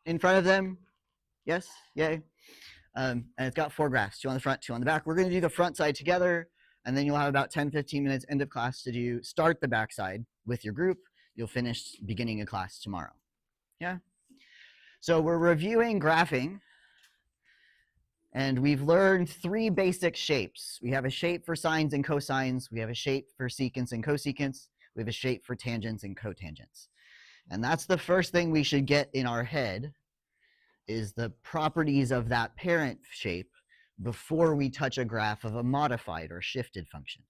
in front of them? Yes? Yay. And it's got 4 graphs, 2 on the front, 2 on the back. We're going to do the front side together, and then you'll have about 10, 15 minutes end of class to start the back side with your group. You'll finish beginning of class tomorrow. Yeah? So we're reviewing graphing, and we've learned 3 basic shapes. We have a shape for sines and cosines. We have a shape for secants and cosecants. We have a shape for tangents and cotangents. And that's the first thing we should get in our head, is the properties of that parent shape before we touch a graph of a modified or shifted function.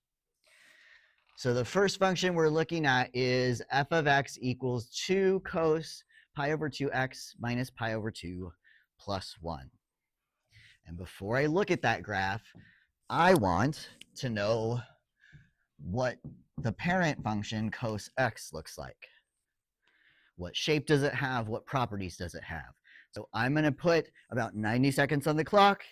So the first function we're looking at is f of x equals 2 cos pi over 2x minus pi over 2 plus 1. And before I look at that graph, I want to know what the parent function cos x looks like. What shape does it have? What properties does it have? So I'm going to put about 90 seconds on the clock,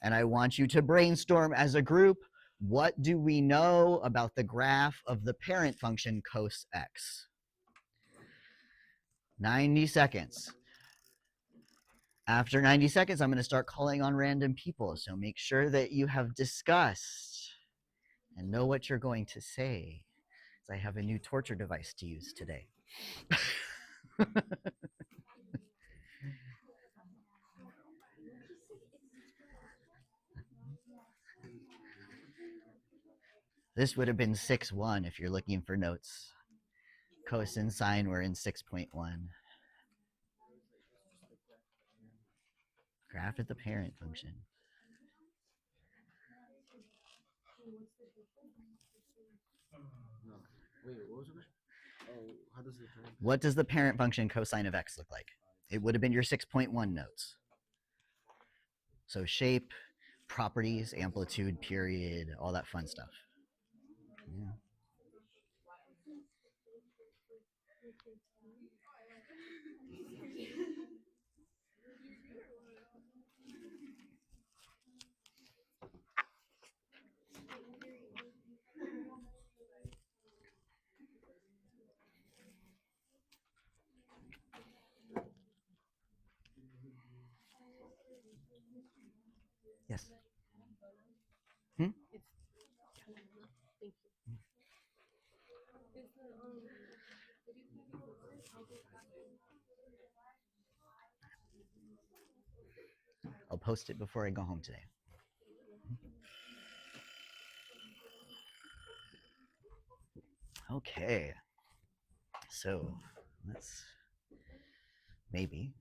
and I want you to brainstorm as a group, what do we know about the graph of the parent function cos x? 90 seconds. After 90 seconds, I'm going to start calling on random people, so make sure that you have discussed and know what you're going to say, because I have a new torture device to use today. This would have been 6.1 if you're looking for notes. Cos and sine were in 6.1. Graph of the parent function. What does the parent function cosine of x look like? It would have been your 6.1 notes. So shape, properties, amplitude, period, all that fun stuff. Yeah. Yes. I'll post it before I go home today. Okay. So let's maybe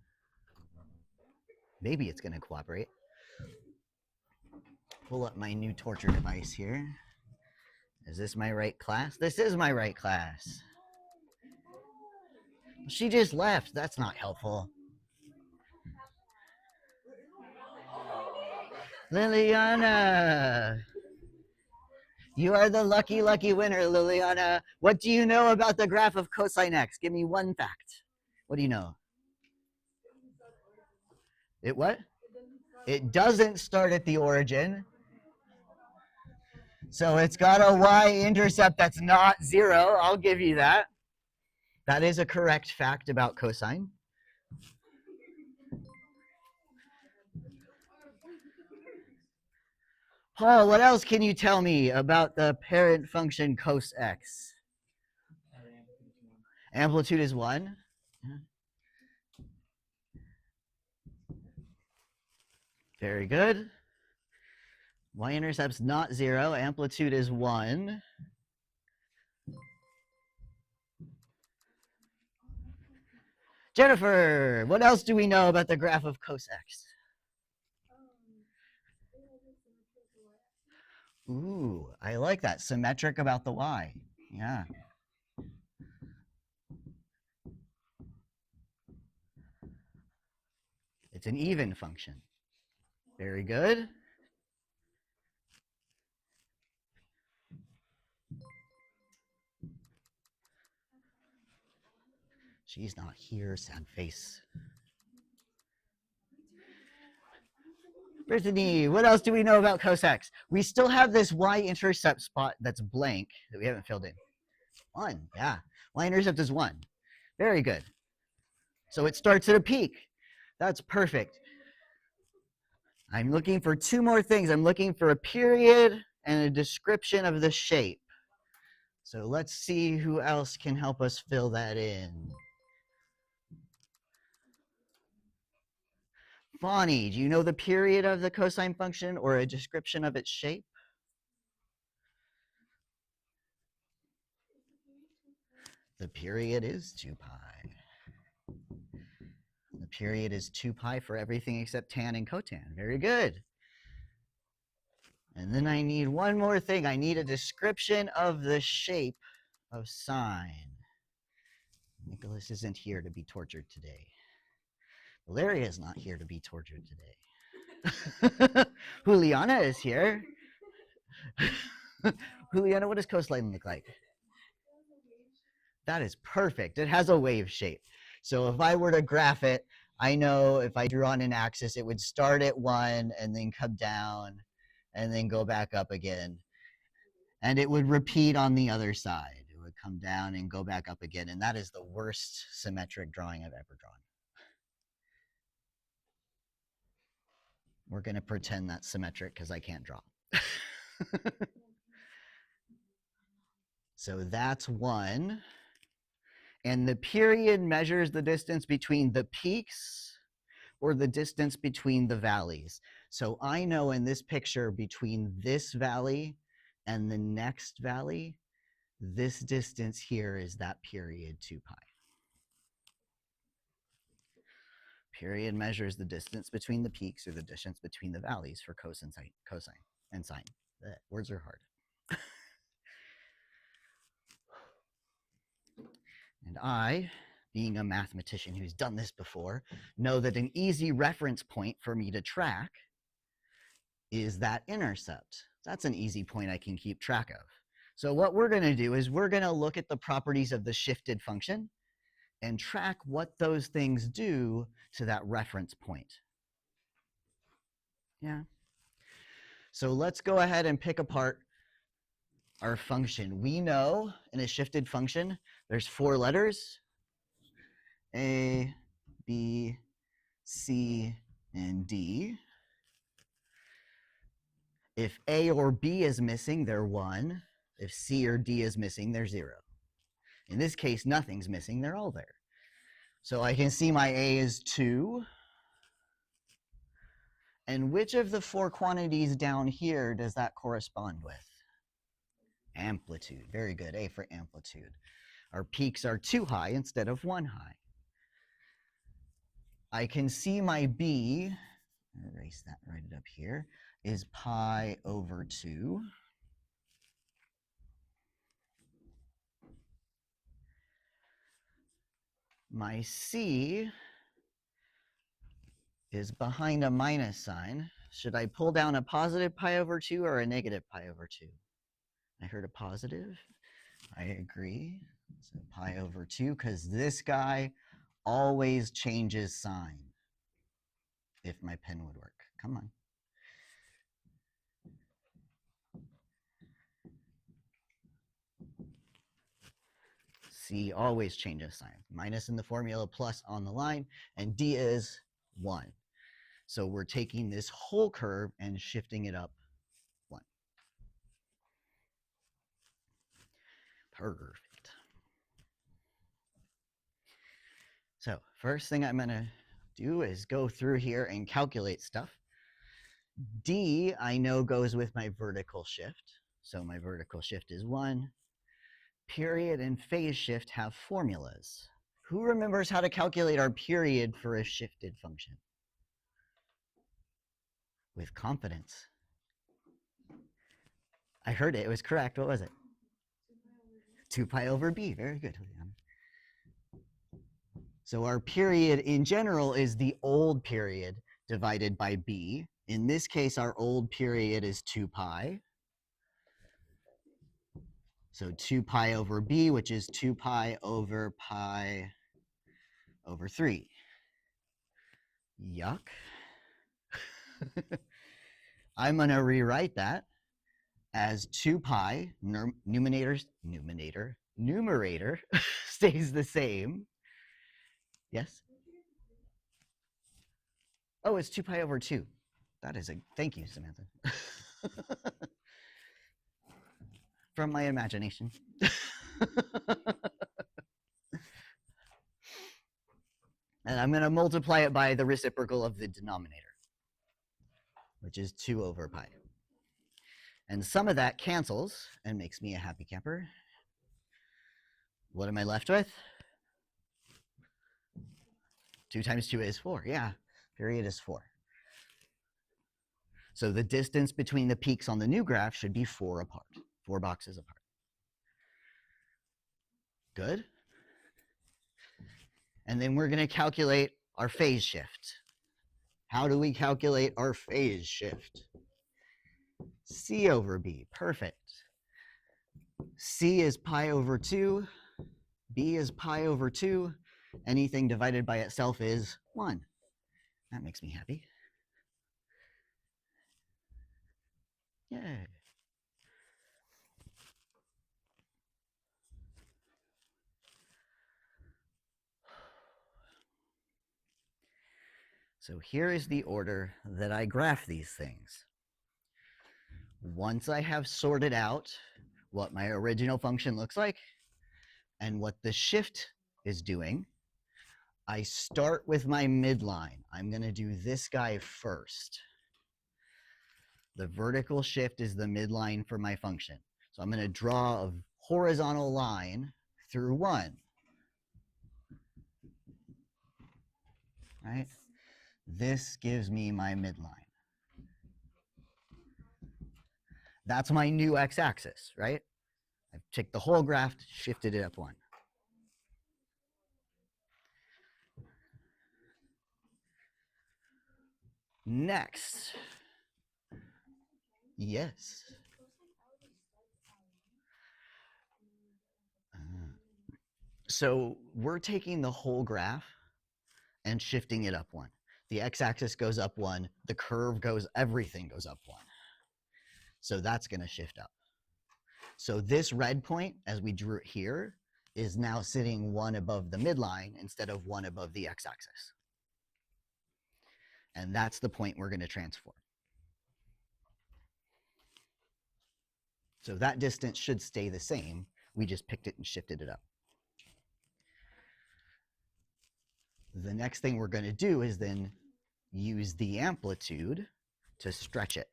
it's going to cooperate. Pull up my new torture device here. Is this my right class? This is my right class. She just left. That's not helpful. Liliana. You are the lucky winner, Liliana. What do you know about the graph of cosine x? Give me one fact. What do you know? It what? It doesn't start at the origin. So it's got a y-intercept that's not 0. I'll give you that. That is a correct fact about cosine. Paul, what else can you tell me about the parent function cos x? Amplitude is 1. Very good. Y-intercept's not 0. Amplitude is 1. Jennifer, what else do we know about the graph of cos x? Ooh, I like that. Symmetric about the y. Yeah. It's an even function. Very good. She's not here, sad face. Brittany, what else do we know about cos x? We still have this y-intercept spot that's blank that we haven't filled in. 1, yeah. Y-intercept is 1. Very good. So it starts at a peak. That's perfect. I'm looking for two more things. I'm looking for a period and a description of the shape. So let's see who else can help us fill that in. Bonnie, do you know the period of the cosine function or a description of its shape? The period is 2 pi. The period is 2 pi for everything except tan and cotan. Very good. And then I need one more thing. I need a description of the shape of sine. Nicholas isn't here to be tortured today. Valeria is not here to be tortured today. Juliana is here. Juliana, what does cosine look like? That is perfect. It has a wave shape. So if I were to graph it, I know if I drew on an axis, it would start at 1 and then come down and then go back up again. And it would repeat on the other side. It would come down and go back up again. And that is the worst symmetric drawing I've ever drawn. We're going to pretend that's symmetric because I can't draw. So that's 1. And the period measures the distance between the peaks or the distance between the valleys. So I know in this picture between this valley and the next valley, this distance here is that period 2 pi. Period measures the distance between the peaks or the distance between the valleys for cosine and sine. Words are hard. And I, being a mathematician who's done this before, know that an easy reference point for me to track is that intercept. That's an easy point I can keep track of. So what we're going to do is we're going to look at the properties of the shifted function and track what those things do to that reference point. Yeah. So let's go ahead and pick apart our function. We know in a shifted function, there's 4 letters, A, B, C, and D. If A or B is missing, they're 1. If C or D is missing, they're 0. In this case, nothing's missing, they're all there. So I can see my A is 2. And which of the 4 quantities down here does that correspond with? Amplitude. Very good, A for amplitude. Our peaks are 2 high instead of 1 high. I can see my B, erase that, write it up here, is pi over 2. My C is behind a minus sign. Should I pull down a positive pi over 2 or a negative pi over 2? I heard a positive. I agree. So pi over 2, because this guy always changes sign. If my pen would work. Come on. C always changes sign. Minus in the formula, plus on the line, and D is 1. So we're taking this whole curve and shifting it up 1. Perfect. So first thing I'm going to do is go through here and calculate stuff. D, I know, goes with my vertical shift. So my vertical shift is 1. Period and phase shift have formulas. Who remembers how to calculate our period for a shifted function? With confidence. I heard it. It was correct. What was it? 2 pi over b. Very good, Juliana. So our period in general is the old period divided by b. In this case, our old period is 2 pi. So 2 pi over b, which is 2 pi over 3. Yuck. I'm going to rewrite that as 2 pi, numerator stays the same. Yes? Oh, it's 2 pi over 2. That is a, thank you, Samantha. From my imagination. And I'm going to multiply it by the reciprocal of the denominator, which is 2 over pi. And some of that cancels and makes me a happy camper. What am I left with? 2 times 2 is 4. Yeah, period is 4. So the distance between the peaks on the new graph should be 4 apart, 4 boxes apart. Good. And then we're going to calculate our phase shift. How do we calculate our phase shift? C over B, perfect. C is pi over 2, B is pi over 2. Anything divided by itself is 1. That makes me happy. Yay. So here is the order that I graph these things. Once I have sorted out what my original function looks like and what the shift is doing, I start with my midline. I'm going to do this guy first. The vertical shift is the midline for my function. So I'm going to draw a horizontal line through 1. Right? This gives me my midline. That's my new x-axis, right? I've taken the whole graph, shifted it up 1. Next. Yes. So we're taking the whole graph and shifting it up 1. The x-axis goes up 1. The curve goes, everything goes up 1. So that's going to shift up. So this red point, as we drew it here, is now sitting 1 above the midline instead of 1 above the x-axis. And that's the point we're going to transform. So that distance should stay the same. We just picked it and shifted it up. The next thing we're going to do is then use the amplitude to stretch it.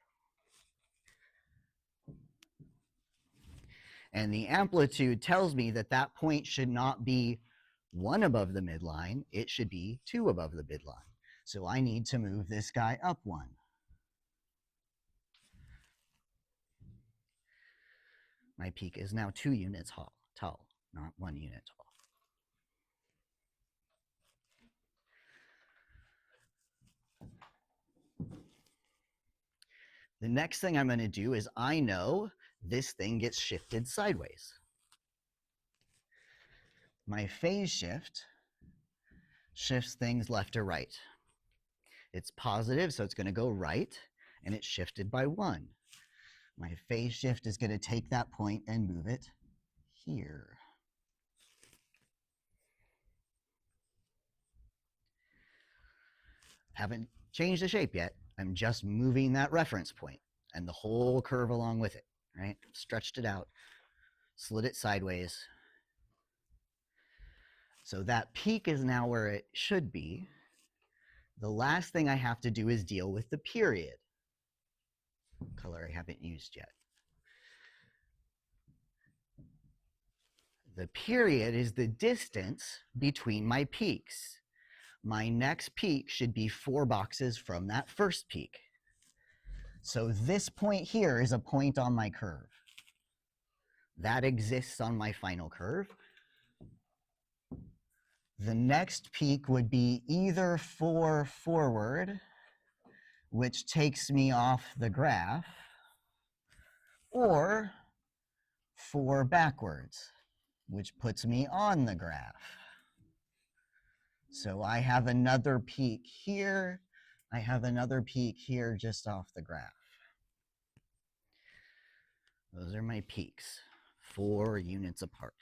And the amplitude tells me that that point should not be 1 above the midline. It should be 2 above the midline. So I need to move this guy up 1. My peak is now 2 units tall, not 1 unit tall. The next thing I'm going to do is I know this thing gets shifted sideways. My phase shift shifts things left to right. It's positive, so it's going to go right, and it's shifted by 1. My phase shift is going to take that point and move it here. Haven't changed the shape yet. I'm just moving that reference point and the whole curve along with it, right? Stretched it out, slid it sideways. So that peak is now where it should be. The last thing I have to do is deal with the period. Color I haven't used yet. The period is the distance between my peaks. My next peak should be 4 boxes from that first peak. So this point here is a point on my curve. That exists on my final curve. The next peak would be either 4 forward, which takes me off the graph, or 4 backwards, which puts me on the graph. So I have another peak here. I have another peak here just off the graph. Those are my peaks, 4 units apart.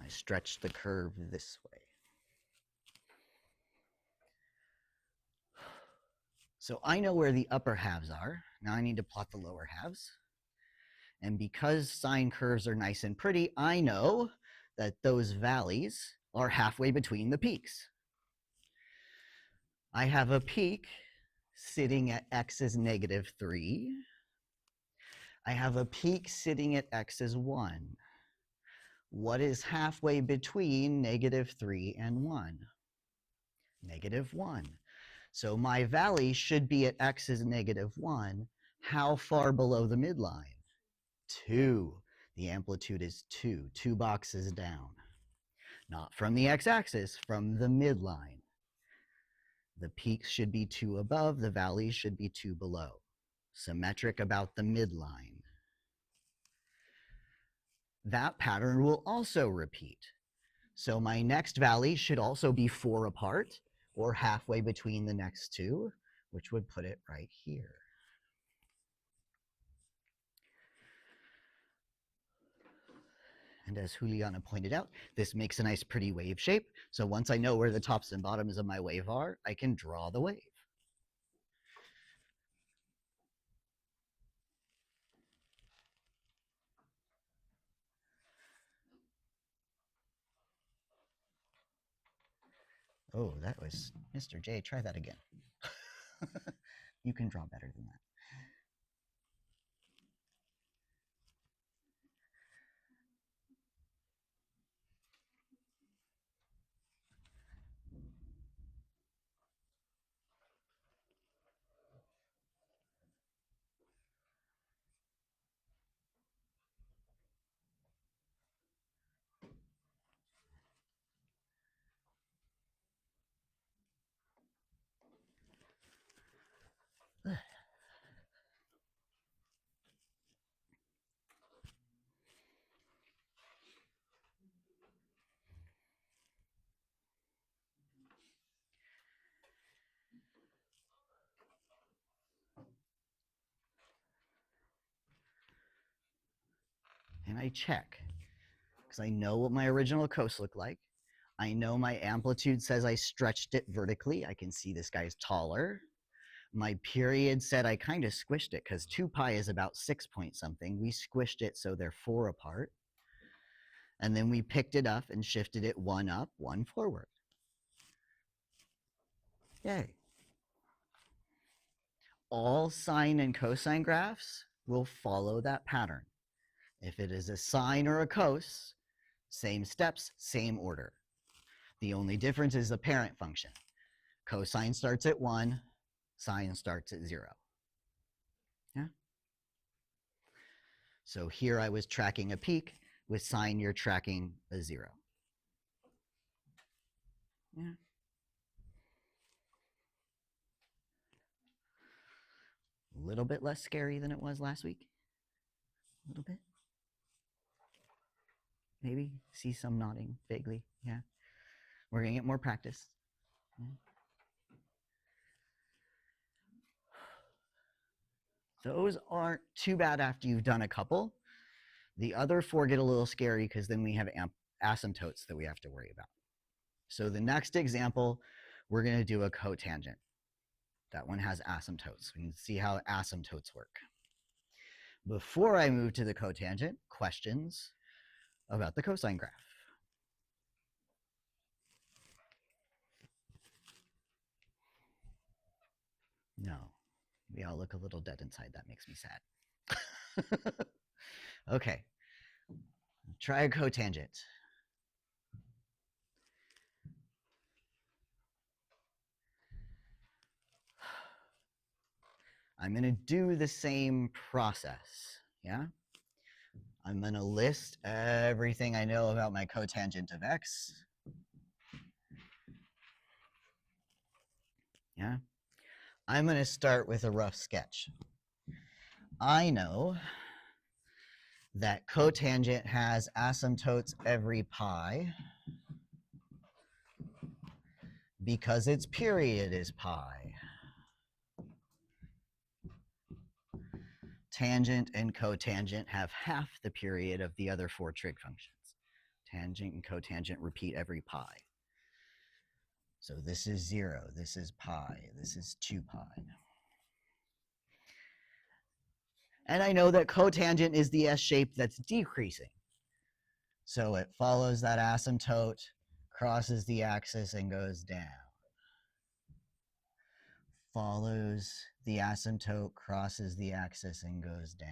I stretch the curve this way. So I know where the upper halves are. Now I need to plot the lower halves. And because sine curves are nice and pretty, I know that those valleys are halfway between the peaks. I have a peak sitting at x is -3. I have a peak sitting at x is 1. What is halfway between -3 and 1? -1. So my valley should be at x is -1. How far below the midline? 2. The amplitude is 2, 2 boxes down. Not from the x-axis, from the midline. The peaks should be 2 above, the valleys should be 2 below. Symmetric about the midline. That pattern will also repeat. So my next valley should also be 4 apart, or halfway between the next two, which would put it right here. And as Juliana pointed out, this makes a nice pretty wave shape. So once I know where the tops and bottoms of my wave are, I can draw the wave. Oh, that was Mr. J. Try that again. You can draw better than that. And I check, because I know what my original cos looked like. I know my amplitude says I stretched it vertically. I can see this guy's taller. My period said I kind of squished it, because 2 pi is about 6 point something. We squished it so they're 4 apart. And then we picked it up and shifted it 1 up, 1 forward. Yay. All sine and cosine graphs will follow that pattern. If it is a sine or a cos, same steps, same order. The only difference is the parent function. Cosine starts at 1, sine starts at 0. Yeah? So here I was tracking a peak. With sine, you're tracking a 0. Yeah. A little bit less scary than it was last week. A little bit. Maybe see some nodding vaguely. Yeah. We're going to get more practice. Yeah. Those aren't too bad after you've done a couple. The other 4 get a little scary because then we have asymptotes that we have to worry about. So the next example, we're going to do a cotangent. That one has asymptotes. We can see how asymptotes work. Before I move to the cotangent, questions about the cosine graph. No, we all look a little dead inside. That makes me sad. Okay, try a cotangent. I'm going to do the same process, yeah? I'm going to list everything I know about my cotangent of x. Yeah? I'm going to start with a rough sketch. I know that cotangent has asymptotes every pi because its period is pi. Tangent and cotangent have half the period of the other 4 trig functions. Tangent and cotangent repeat every pi. So this is 0, this is pi, this is 2 pi. And I know that cotangent is the S shape that's decreasing. So it follows that asymptote, crosses the axis, and goes down. Follows the asymptote, crosses the axis, and goes down.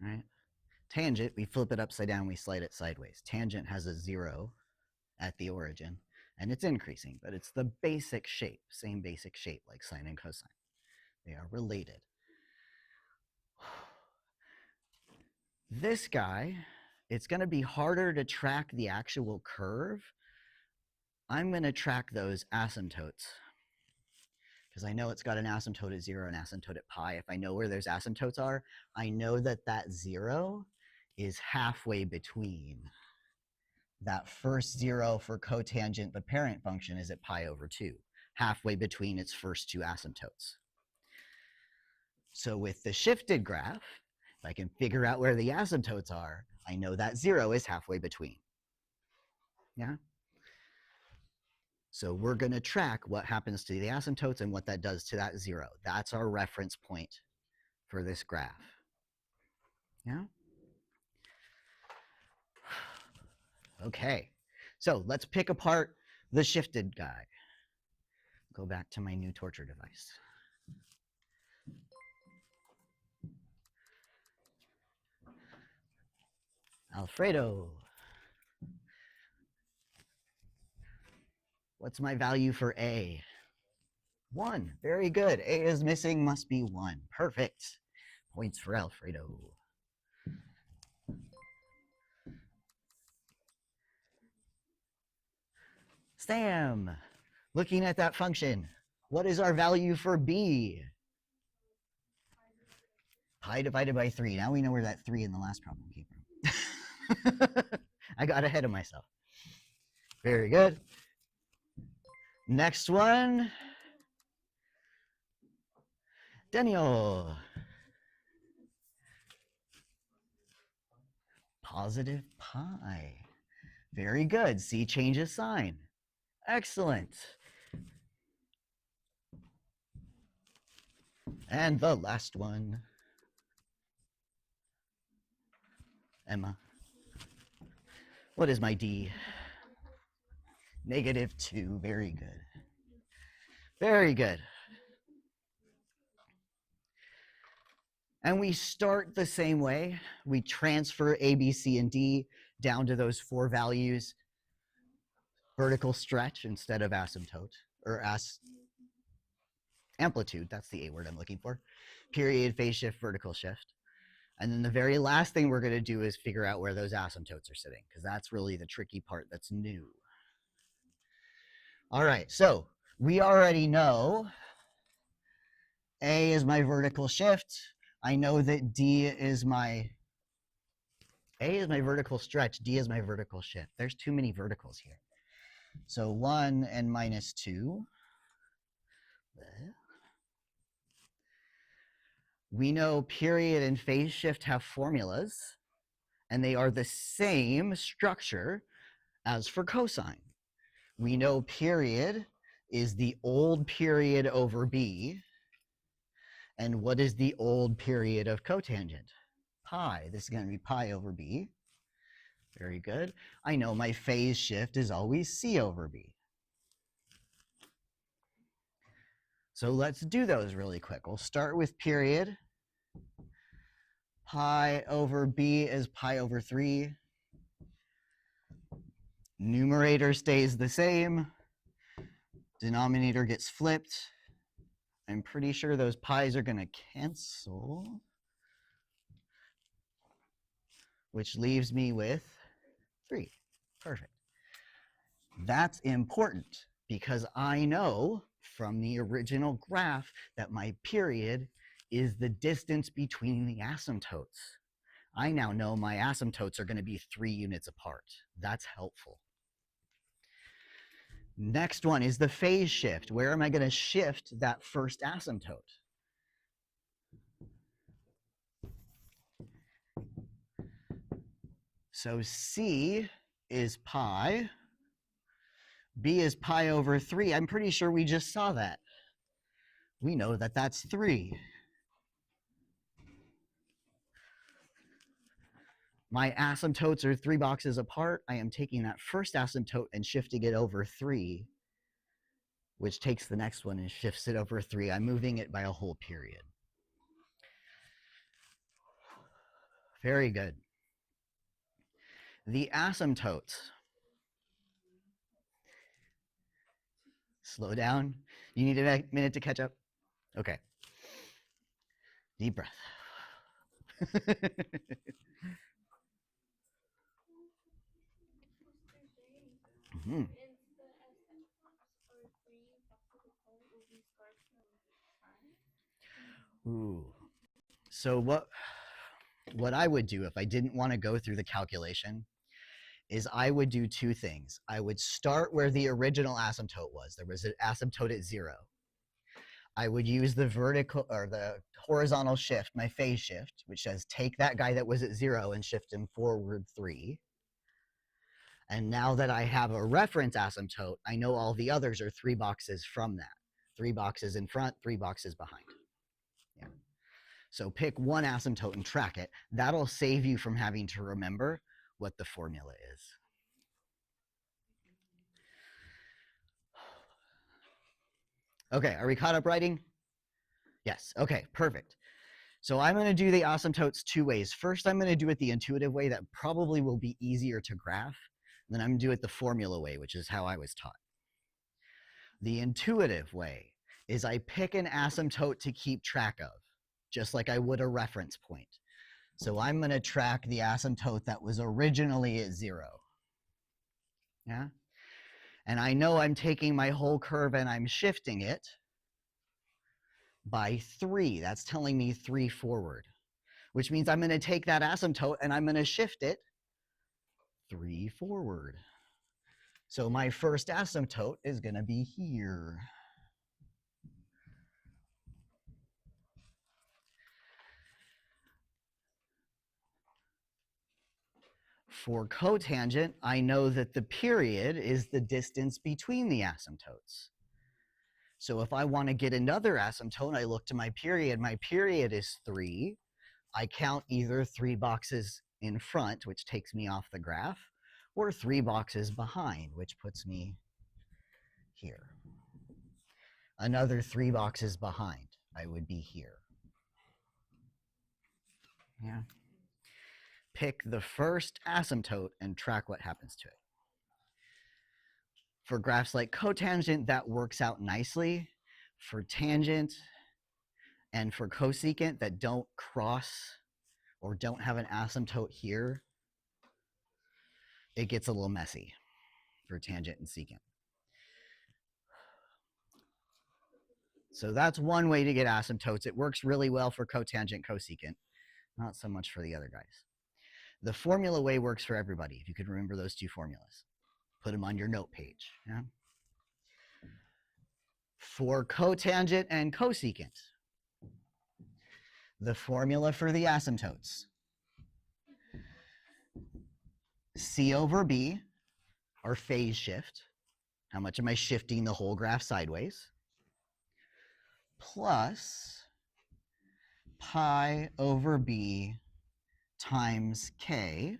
All right. Tangent, we flip it upside down, we slide it sideways. Tangent has a 0 at the origin, and it's increasing, but it's the basic shape, same basic shape like sine and cosine. They are related. This guy, it's going to be harder to track the actual curve. I'm going to track those asymptotes because I know it's got an asymptote at 0 and asymptote at pi. If I know where those asymptotes are, I know that that 0 is halfway between. That first 0 for cotangent, the parent function, is at pi over 2, halfway between its first two asymptotes. So with the shifted graph, if I can figure out where the asymptotes are, I know that 0 is halfway between. Yeah? So we're going to track what happens to the asymptotes and what that does to that 0. That's our reference point for this graph. Yeah? Okay. So let's pick apart the shifted guy. Go back to my new torture device. Alfredo. What's my value for A? 1. Very good. A is missing, must be 1. Perfect. Points for Alfredo. Sam, looking at that function, what is our value for B? Pi divided by 3. Now we know where that 3 in the last problem came from. I got ahead of myself. Very good. Next one. Daniel. Positive pi. Very good. C changes sign. Excellent. And the last one. Emma. What is my D? -2. Very good. Very good. And we start the same way. We transfer A, B, C, and D down to those 4 values. Vertical stretch instead of asymptote, or amplitude. That's the A word I'm looking for. Period, phase shift, vertical shift. And then the very last thing we're going to do is figure out where those asymptotes are sitting, because that's really the tricky part that's new. All right, so we already know A is my vertical shift. I know that A is my vertical stretch, D is my vertical shift. There's too many verticals here. So 1 and -2. We know period and phase shift have formulas, and they are the same structure as for cosine. We know period is the old period over B. And what is the old period of cotangent? Pi. This is going to be pi over B. Very good. I know my phase shift is always C over B. So let's do those really quick. We'll start with period. Pi over B is pi over 3. Numerator stays the same. Denominator gets flipped. I'm pretty sure those pi's are going to cancel, which leaves me with 3. Perfect. That's important because I know from the original graph that my period is the distance between the asymptotes. I now know my asymptotes are going to be 3 units apart. That's helpful. Next one is the phase shift. Where am I going to shift that first asymptote? So C is pi. B is pi over 3. I'm pretty sure we just saw that. We know that that's 3. My asymptotes are 3 boxes apart. I am taking that first asymptote and shifting it over 3, which takes the next one and shifts it over 3. I'm moving it by a whole period. Very good. The asymptotes. Slow down. You need a minute to catch up? Okay. Deep breath. Mm-hmm. Ooh. So what I would do if I didn't want to go through the calculation is I would do two things. I would start where the original asymptote was. There was an asymptote at 0. I would use the vertical or the horizontal shift, my phase shift, which says take that guy that was at 0 and shift him forward 3. And now that I have a reference asymptote, I know all the others are 3 boxes from that. 3 boxes in front, 3 boxes behind. Yeah. So pick one asymptote and track it. That'll save you from having to remember what the formula is. Okay, are we caught up writing? Yes, okay, perfect. So I'm going to do the asymptotes 2 ways. First, I'm going to do it the intuitive way that probably will be easier to graph. Then I'm going to do it the formula way, which is how I was taught. The intuitive way is I pick an asymptote to keep track of, just like I would a reference point. So I'm going to track the asymptote that was originally at 0. Yeah? And I know I'm taking my whole curve and I'm shifting it by 3. That's telling me 3 forward, which means I'm going to take that asymptote and I'm going to shift it 3 forward. So my first asymptote is going to be here. For cotangent, I know that the period is the distance between the asymptotes. So if I want to get another asymptote, I look to my period. My period is 3. I count either 3 boxes in front, which takes me off the graph, or 3 boxes behind, which puts me here. Another 3 boxes behind, I would be here. Yeah. Pick the first asymptote and track what happens to it. For graphs like cotangent, that works out nicely. For tangent and for cosecant that don't cross or don't have an asymptote here, it gets a little messy for tangent and secant. So that's one way to get asymptotes. It works really well for cotangent, cosecant, not so much for the other guys. The formula way works for everybody, if you could remember those 2 formulas. Put them on your note page. Yeah? For cotangent and cosecant, the formula for the asymptotes. C over B, our phase shift. How much am I shifting the whole graph sideways? Plus pi over B times K.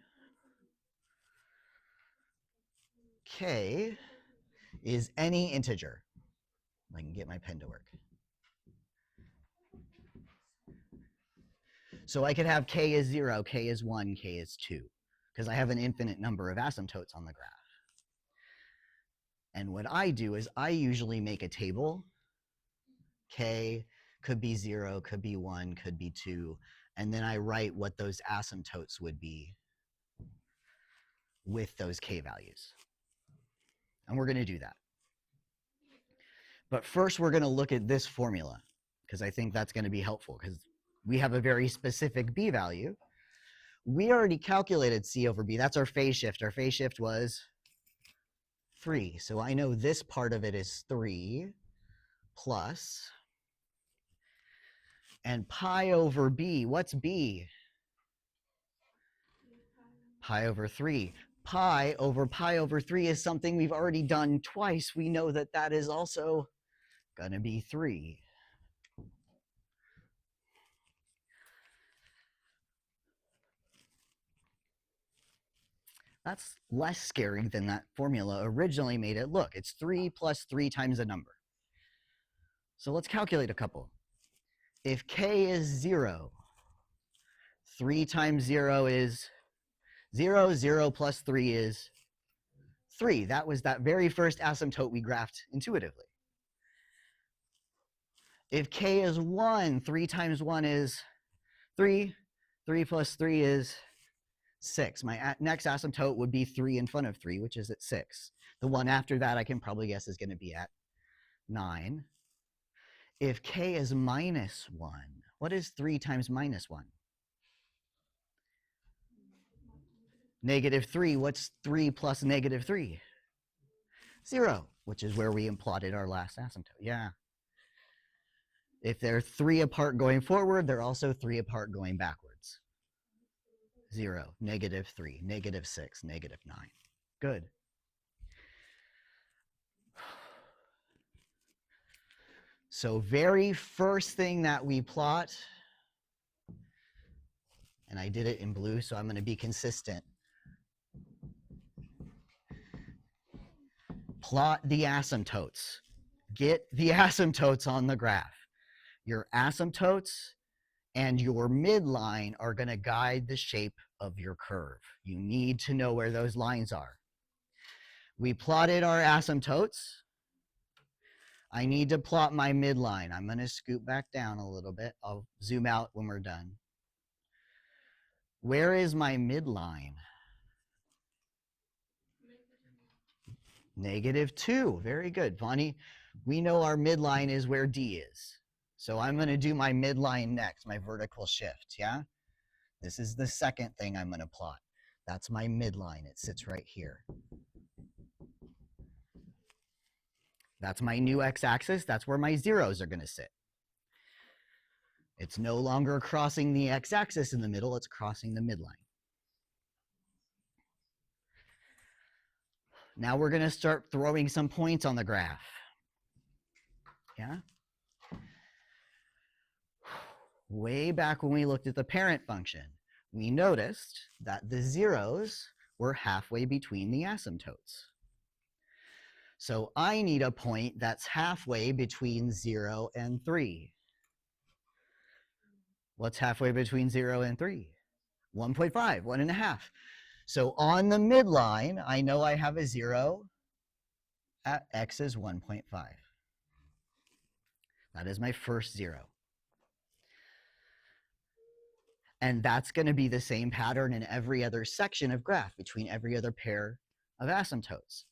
K is any integer. I can get my pen to work. So I could have K is 0, K is 1, K is 2, because I have an infinite number of asymptotes on the graph. And what I do is I usually make a table. K could be 0, could be 1, could be 2, and then I write what those asymptotes would be with those K values. And we're going to do that. But first, we're going to look at this formula, because I think that's going to be helpful, because we have a very specific B value. We already calculated C over B. That's our phase shift. Our phase shift was 3. So I know this part of it is 3 plus, and pi over B. What's B? Pi over 3. Pi over 3 is something we've already done twice. We know that that is also going to be 3. That's less scary than that formula originally made it look. It's 3 plus 3 times a number. So let's calculate a couple. If k is 0, 3 times 0 is 0. 0 plus 3 is 3. That was that very first asymptote we graphed intuitively. If k is 1, 3 times 1 is 3. 3 plus 3 is 6. My next asymptote would be 3 in front of 3, which is at 6. The one after that I can probably guess is going to be at 9. If k is minus 1, what is 3 times minus 1? Negative 3. What's 3 plus negative 3? 0, which is where we plotted our last asymptote. Yeah. If they're 3 apart going forward, they're also 3 apart going backwards. 0, negative 3, negative 6, negative 9. Good. So very first thing that we plot, and I did it in blue, so I'm going to be consistent. Plot the asymptotes. Get the asymptotes on the graph. Your asymptotes and your midline are going to guide the shape of your curve. You need to know where those lines are. We plotted our asymptotes. I need to plot my midline. I'm going to scoot back down a little bit. I'll zoom out when we're done. Where is my midline? Negative 2. Very good. Bonnie, we know our midline is where D is. So I'm going to do my midline next, my vertical shift, yeah? This is the second thing I'm going to plot. That's my midline. It sits right here. That's my new x-axis. That's where my zeros are going to sit. It's no longer crossing the x-axis in the middle. It's crossing the midline. Now we're going to start throwing some points on the graph. Yeah? Way back when we looked at the parent function, we noticed that the zeros were halfway between the asymptotes. So I need a point that's halfway between 0 and 3. What's halfway between 0 and 3? 1.5, 1.5. So on the midline, I know I have a 0 at x is 1.5. That is my first 0. And that's going to be the same pattern in every other section of graph between every other pair of asymptotes.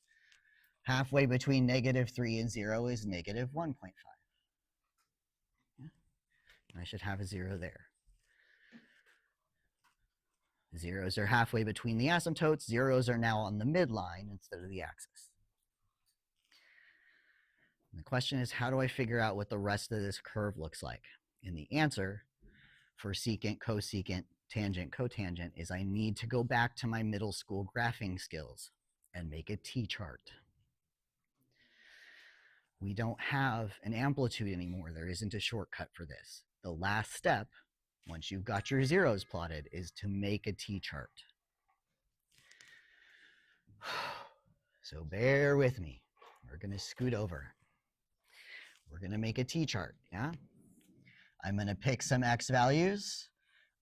Halfway between negative 3 and 0 is negative 1.5. Yeah. I should have a 0 there. Zeros are halfway between the asymptotes. Zeros are now on the midline instead of the axis. And the question is, how do I figure out what the rest of this curve looks like? And the answer for secant, cosecant, tangent, cotangent is I need to go back to my middle school graphing skills and make a t-chart. We don't have an amplitude anymore. There isn't a shortcut for this. The last step, once you've got your zeros plotted, is to make a t-chart. So bear with me. We're going to scoot over. We're going to make a t-chart, yeah? I'm going to pick some x values.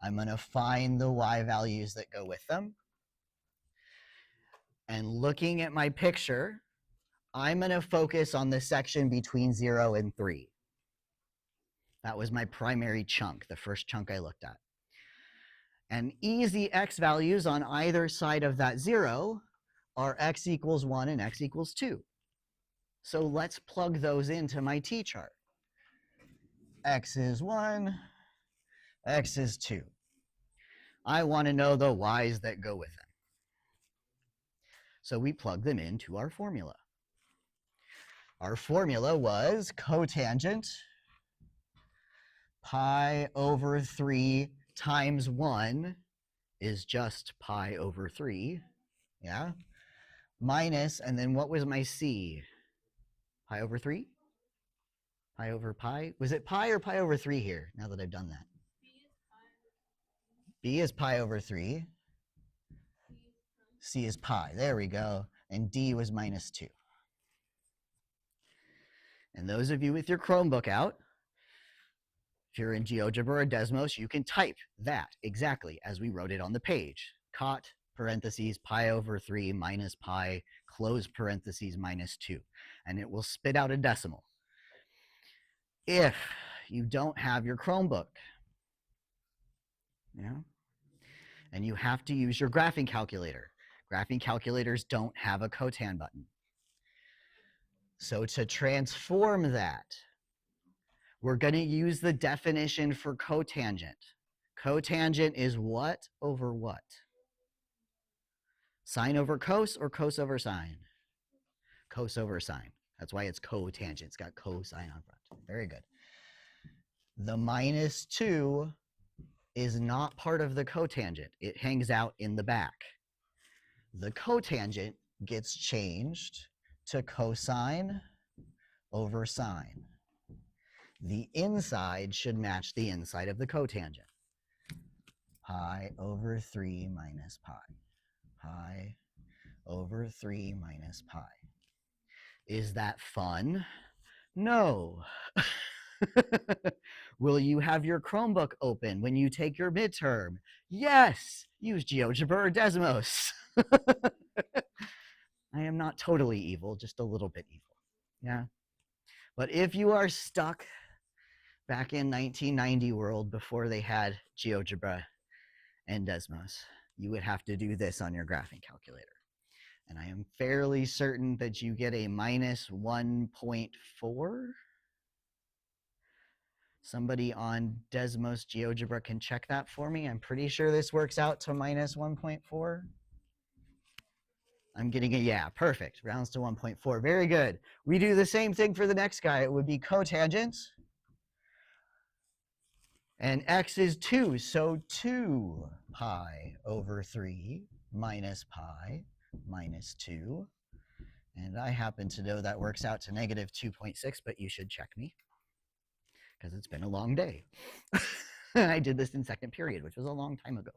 I'm going to find the y values that go with them. And looking at my picture, I'm going to focus on the section between 0 and 3. That was my primary chunk, the first chunk I looked at. And easy x values on either side of that 0 are x equals 1 and x equals 2. So let's plug those into my t-chart. X is 1, x is 2. I want to know the y's that go with them. So we plug them into our formula. Our formula was cotangent pi over 3 times 1 is just pi over 3, yeah? Minus, and then what was my c? Pi over 3? Pi over pi? Was it pi or pi over 3 here, now that I've done that? B is pi over 3. C is pi. There we go. And D was minus 2. And those of you with your Chromebook out, if you're in GeoGebra or Desmos, you can type that exactly as we wrote it on the page. Cot, parentheses, pi over 3 minus pi, close parentheses, minus 2. And it will spit out a decimal. If you don't have your Chromebook, yeah, and you have to use your graphing calculator. Graphing calculators don't have a cotan button. So to transform that, we're going to use the definition for cotangent. Cotangent is what over what? Sine over cos or cos over sine? Cos over sine. That's why it's cotangent. It's got cosine on front. Very good. The minus 2 is not part of the cotangent. It hangs out in the back. The cotangent gets changed to cosine over sine. The inside should match the inside of the cotangent. Pi over 3 minus pi. Pi over 3 minus pi. Is that fun? No. Will you have your Chromebook open when you take your midterm? Yes. Use GeoGebra or Desmos. I am not totally evil, just a little bit evil. Yeah. But if you are stuck back in 1990 world before they had GeoGebra and Desmos, you would have to do this on your graphing calculator. And I am fairly certain that you get a minus 1.4. Somebody on Desmos GeoGebra can check that for me. I'm pretty sure this works out to minus 1.4. I'm getting a yeah, perfect. Rounds to 1.4. Very good. We do the same thing for the next guy. It would be cotangent. And x is 2, so 2 pi over 3 minus pi minus 2. And I happen to know that works out to negative 2.6, but you should check me because it's been a long day. I did this in second period, which was a long time ago.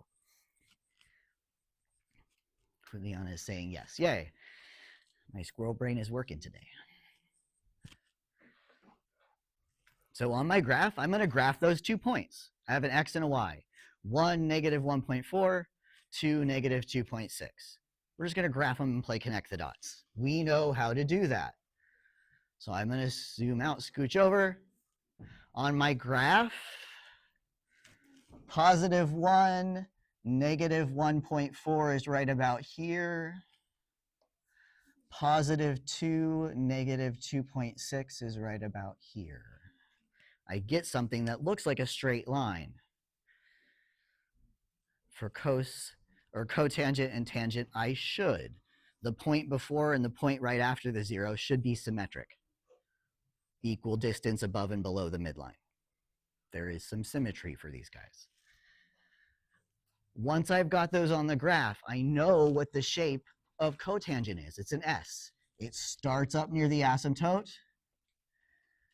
Leon is saying yes. Yay. My squirrel brain is working today. So on my graph, I'm going to graph those 2 points. I have an x and a y. 1, negative 1.4, 2, negative 2.6. We're just going to graph them and play connect the dots. We know how to do that. So I'm going to zoom out, scooch over. On my graph, positive 1, negative 1.4 is right about here. Positive 2, negative 2.6 is right about here. I get something that looks like a straight line. For cos or cotangent and tangent, I should. The point before and the point right after the 0 should be symmetric. Equal distance above and below the midline. There is some symmetry for these guys. Once I've got those on the graph, I know what the shape of cotangent is. It's an S. It starts up near the asymptote,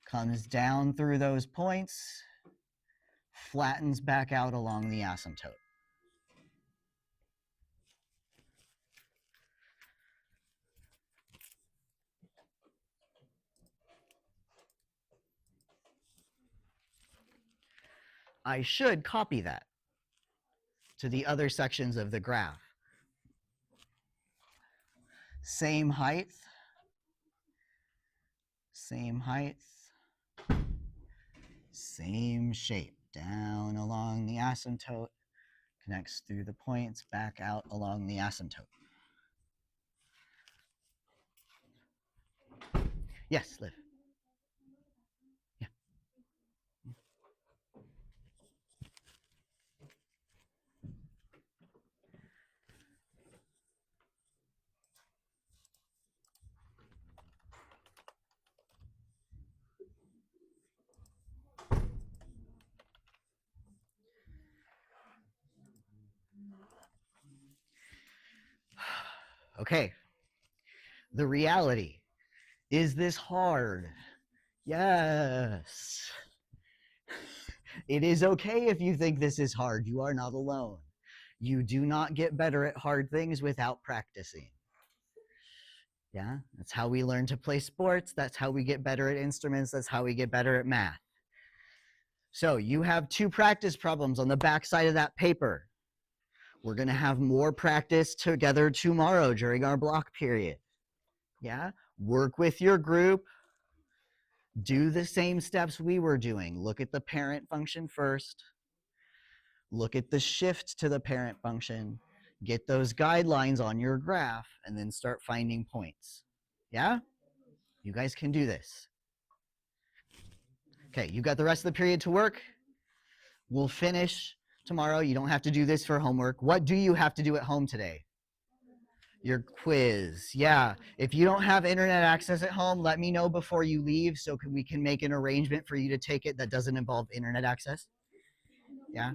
comes down through those points, flattens back out along the asymptote. I should copy that to the other sections of the graph. Same height, same shape. Down along the asymptote, connects through the points, back out along the asymptote. Yes, Liv. Yeah. Okay. The reality. Is this hard? Yes. It is okay if you think this is hard. You are not alone. You do not get better at hard things without practicing. Yeah, that's how we learn to play sports. That's how we get better at instruments. That's how we get better at math. So you have 2 practice problems on the back side of that paper. We're going to have more practice together tomorrow during our block period. Yeah, work with your group. Do the same steps we were doing. Look at the parent function first. Look at the shift to the parent function. Get those guidelines on your graph, and then start finding points. Yeah? You guys can do this. Okay, you got the rest of the period to work. We'll finish tomorrow. You don't have to do this for homework. What do you have to do at home today? Your quiz. Yeah. If you don't have internet access at home, let me know before you leave so we can make an arrangement for you to take it that doesn't involve internet access. Yeah.